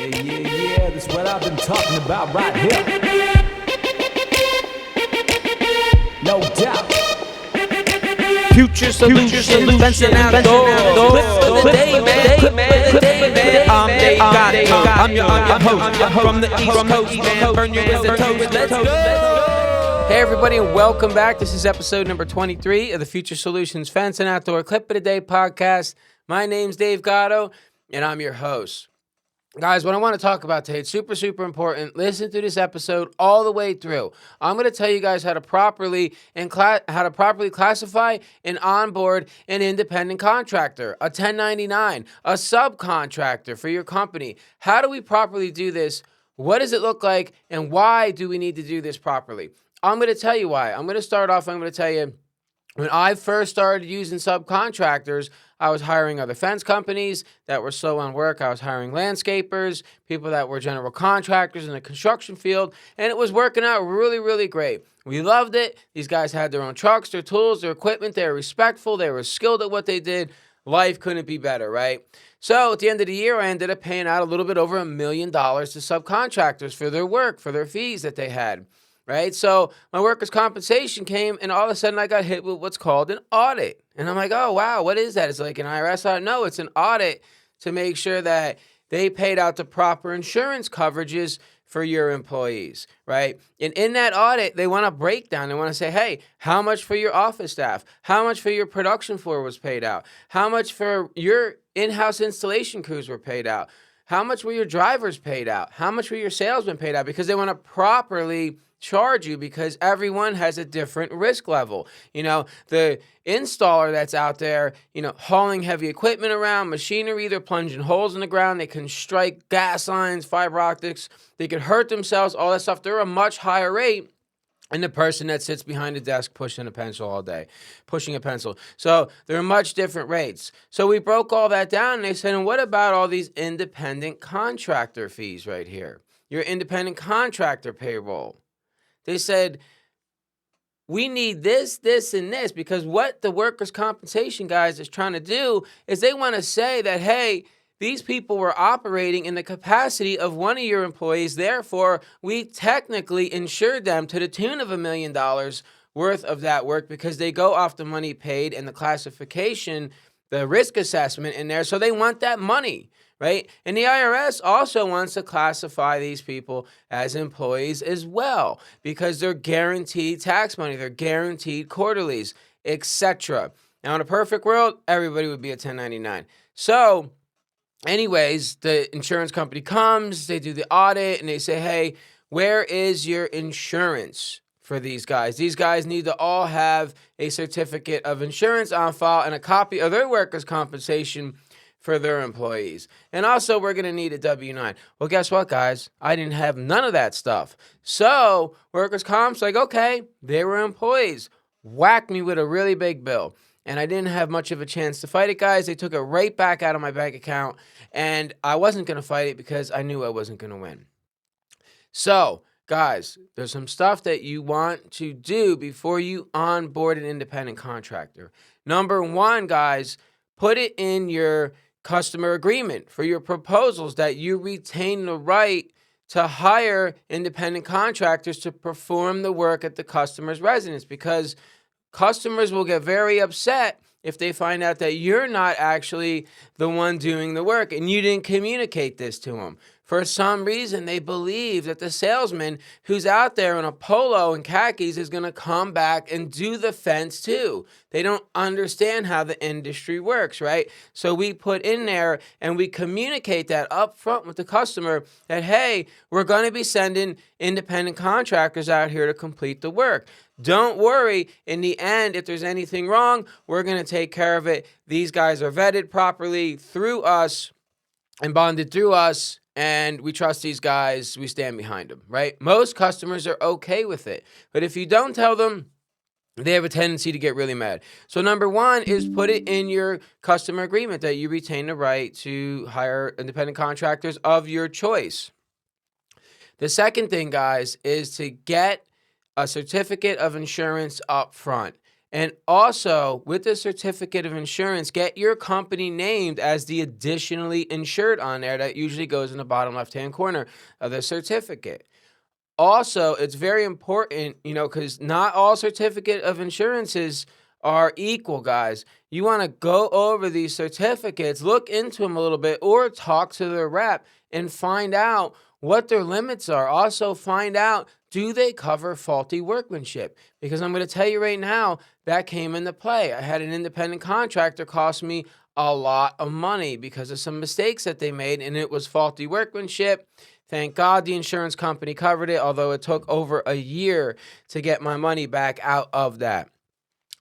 Yeah, that's what I've been talking about right here. No doubt. Future solutions, fencing outdoors. Clip of the day, man. I'm Dave Gatto. I'm your host from the East Coast, man. Burn your ears and toes. Let's go. Hey, everybody, and welcome back. This is episode number 23 of the Future Solutions Fence and Outdoor Clip of the Day podcast. My name's Dave Gatto, and I'm your host. Guys, what I want to talk about today, it's super important. Listen to this episode all the way through. I'm going to tell you guys how to properly classify and onboard an independent contractor, a 1099, a subcontractor for your company. How do we properly do this? What does it look like? And why do we need to do this properly? I'm going to tell you why. I'm going to start off, I'm going to tell you, when I first started using subcontractors, I was hiring other fence companies that were slow on work. I was hiring landscapers, people that were general contractors in the construction field, and it was working out really great. We loved it. These guys had their own trucks, their tools, their equipment. They were respectful. They were skilled at what they did. Life couldn't be better, right? So at the end of the year, I ended up paying out a little bit over $1 million to subcontractors for their work, for their fees that they had. Right? So my workers' compensation came, and all of a sudden I got hit with what's called an audit. And I'm like, oh, wow, what is that? It's like an IRS audit? No, it's an audit to make sure that they paid out the proper insurance coverages for your employees, right? And in that audit, they want a breakdown. They want to say, hey, how much for your office staff? How much for your production floor was paid out? How much for your in-house installation crews were paid out? How much were your drivers paid out? How much were your salesmen paid out? Because they want to properly charge you, because everyone has a different risk level. You know, the installer that's out there, hauling heavy equipment around, machinery, they're plunging holes in the ground. They can strike gas lines, fiber optics. They could hurt themselves, all that stuff. They're a much higher rate than the person that sits behind a desk pushing a pencil all day, pushing a pencil. So they're much different rates. So we broke all that down, and they said, and what about all these independent contractor fees right here? Your independent contractor payroll. They said, we need this, and this, because what the workers' compensation guys is trying to do is they want to say that, hey, these people were operating in the capacity of one of your employees. Therefore, we technically insured them to the tune of $1 million worth of that work, because they go off the money paid and the classification, the risk assessment in there. So they want that money. Right? And the IRS also wants to classify these people as employees as well, because they're guaranteed tax money, they're guaranteed quarterlies, etc. Now, in a perfect world, everybody would be a 1099. So, anyways, the insurance company comes, they do the audit, and they say, hey, where is your insurance for these guys? These guys need to all have a certificate of insurance on file and a copy of their workers' compensation for their employees. And also, we're going to need a W-9. Well, guess what, guys? I didn't have none of that stuff. So workers' comp's like, okay, they were employees. Whacked me with a really big bill. And I didn't have much of a chance to fight it, guys. They took it right back out of my bank account. And I wasn't going to fight it because I knew I wasn't going to win. So, guys, there's some stuff that you want to do before you onboard an independent contractor. Number one, guys, put it in your customer agreement for your proposals that you retain the right to hire independent contractors to perform the work at the customer's residence, because customers will get very upset if they find out that you're not actually the one doing the work and you didn't communicate this to them. For some reason, they believe that the salesman who's out there in a polo and khakis is going to come back and do the fence too. They don't understand how the industry works, right? So we put in there and we communicate that up front with the customer that, hey, we're going to be sending independent contractors out here to complete the work. Don't worry. In the end, if there's anything wrong, we're going to take care of it. These guys are vetted properly through us and bonded through us. And we trust these guys, we stand behind them, right? Most customers are okay with it. But if you don't tell them, they have a tendency to get really mad. So number one is put it in your customer agreement that you retain the right to hire independent contractors of your choice. The second thing, guys, is to get a certificate of insurance up front. And also, with the certificate of insurance, get your company named as the additionally insured on there. That usually goes in the bottom left-hand corner of the certificate. Also, it's very important, because not all certificate of insurances are equal, guys. You want to go over these certificates, look into them a little bit, or talk to their rep and find out what their limits are. Also, find out, do they cover faulty workmanship? Because I'm going to tell you right now, that came into play. I had an independent contractor cost me a lot of money because of some mistakes that they made, and it was faulty workmanship. Thank God the insurance company covered it, although it took over a year to get my money back out of that.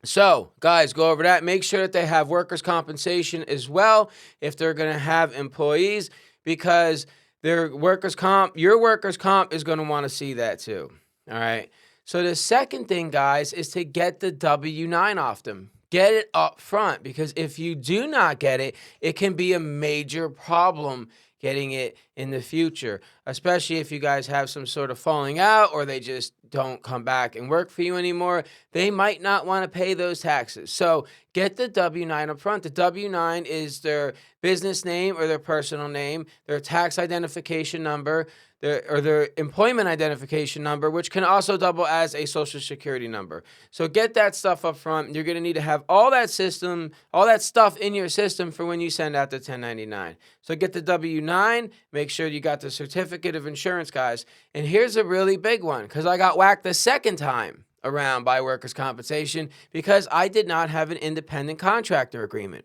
So, guys, go over that. Make sure that they have workers' compensation as well if they're going to have employees, because your workers' comp is going to want to see that too. All right. So the second thing, guys, is to get the W-9 off them. Get it up front, because if you do not get it, it can be a major problem getting it in the future, especially if you guys have some sort of falling out or they just don't come back and work for you anymore. They might not want to pay those taxes. So get the W-9 up front. The W-9 is their business name or their personal name, their tax identification number, their employment identification number, which can also double as a social security number. So get that stuff up front. You're going to need to have all that stuff in your system for when you send out the 1099. So get the W-9, make sure you got the certificate of insurance, guys. And here's a really big one, because I got whacked the second time around by workers' compensation because I did not have an independent contractor agreement.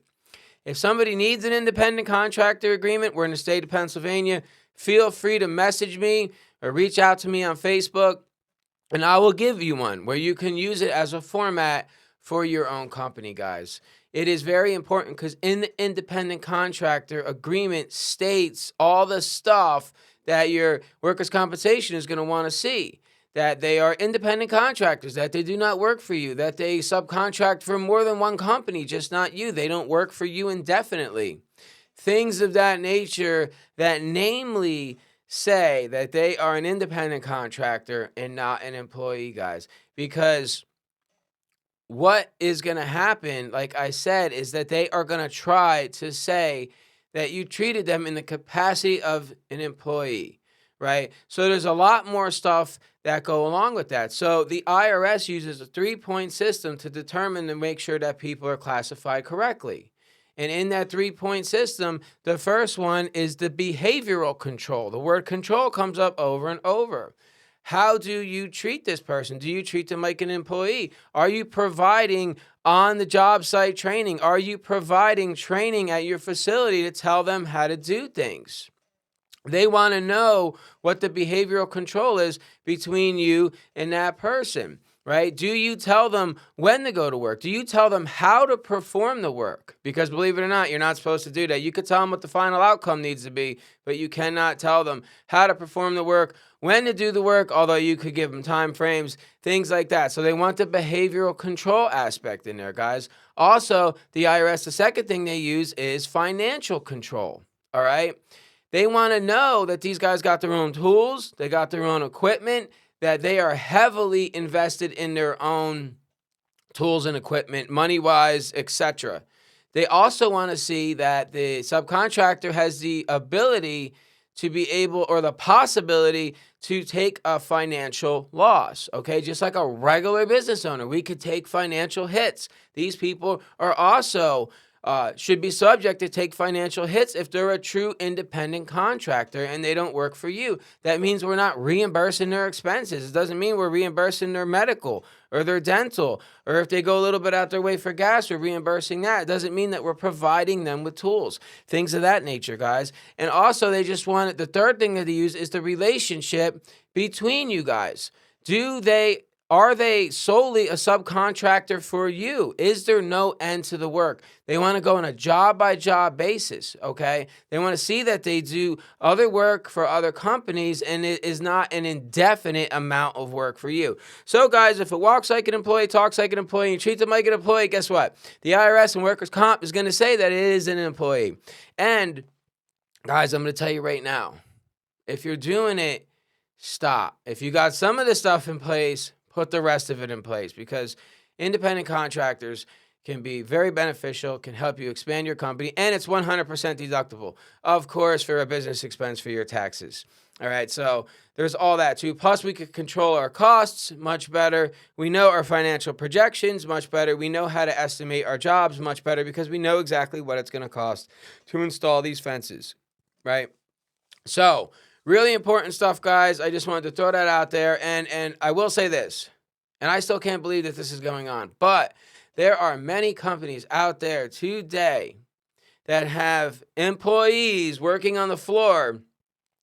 If somebody needs an independent contractor agreement, we're in the state of Pennsylvania, feel free to message me or reach out to me on Facebook, and I will give you one where you can use it as a format for your own company, guys. It is very important because in the independent contractor agreement states all the stuff that your workers' compensation is going to want to see. That they are independent contractors, that they do not work for you, that they subcontract for more than one company, just not you. They don't work for you indefinitely. Things of that nature that namely say that they are an independent contractor and not an employee, guys. Because what is going to happen, like I said, is that they are going to try to say that you treated them in the capacity of an employee, right? So there's a lot more stuff that go along with that. So the IRS uses a 3-point system to determine and make sure that people are classified correctly. And in that 3-point system, the first one is the behavioral control. The word control comes up over and over. How do you treat this person? Do you treat them like an employee? Are you providing on-the-job site training? Are you providing training at your facility to tell them how to do things? They want to know what the behavioral control is between you and that person, right? Do you tell them when to go to work? Do you tell them how to perform the work? Because believe it or not, you're not supposed to do that. You could tell them what the final outcome needs to be, but you cannot tell them how to perform the work, when to do the work, although you could give them time frames, things like that. So they want the behavioral control aspect in there, guys. Also, the IRS, the second thing they use is financial control, all right? They want to know that these guys got their own tools, they got their own equipment, that they are heavily invested in their own tools and equipment, money-wise, etc. They also want to see that the subcontractor has the ability to be able, or the possibility to take a financial loss, okay? Just like a regular business owner, we could take financial hits. These people are also should be subject to take financial hits if they're a true independent contractor and they don't work for you. That means we're not reimbursing their expenses. It doesn't mean we're reimbursing their medical or their dental, or if they go a little bit out their way for gas, we're reimbursing that. It doesn't mean that we're providing them with tools, things of that nature, guys. And also, they just want it. The third thing that they use is the relationship between you guys. Are they solely a subcontractor for you? Is there no end to the work? They want to go on a job-by-job basis, okay? They want to see that they do other work for other companies and it is not an indefinite amount of work for you. So, guys, if it walks like an employee, talks like an employee, and treats them like an employee, guess what? The IRS and workers' comp is going to say that it is an employee. And, guys, I'm going to tell you right now, if you're doing it, stop. If you got some of this stuff in place, put the rest of it in place, because independent contractors can be very beneficial, can help you expand your company, and it's 100% deductible, of course, for a business expense for your taxes. All right, so there's all that too. Plus, we could control our costs much better. We know our financial projections much better. We know how to estimate our jobs much better because we know exactly what it's going to cost to install these fences, right? So, really important stuff, guys. I just wanted to throw that out there. And I will say this, and I still can't believe that this is going on, but there are many companies out there today that have employees working on the floor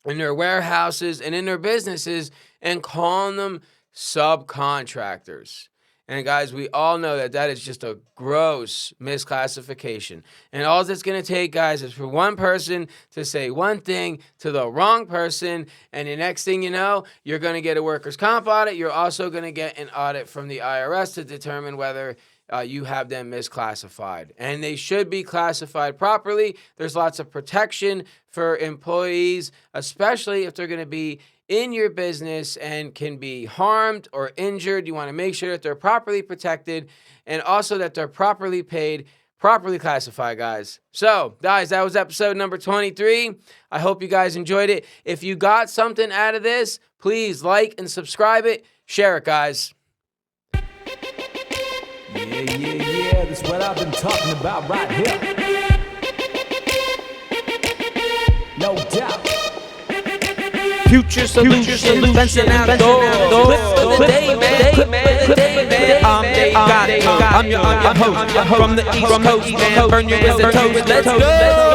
in their warehouses and in their businesses and calling them subcontractors. And guys, we all know that that is just a gross misclassification. And all it's going to take, guys, is for one person to say one thing to the wrong person, and the next thing you know, you're going to get a workers' comp audit. You're also going to get an audit from the IRS to determine whether you have them misclassified. And they should be classified properly. There's lots of protection for employees, especially if they're going to be in your business and can be harmed or injured. You want to make sure that they're properly protected and also that they're properly paid, properly classified, guys. So, guys, that was episode number 23. I hope you guys enjoyed it. If you got something out of this, please like and subscribe it. Share it, guys. Yeah, that's what I've been talking about right here. No doubt. Future solutions, fencing outdoors. Clip of the day, man. I'm your host from the East Coast, man. Burn your toes. Let's go.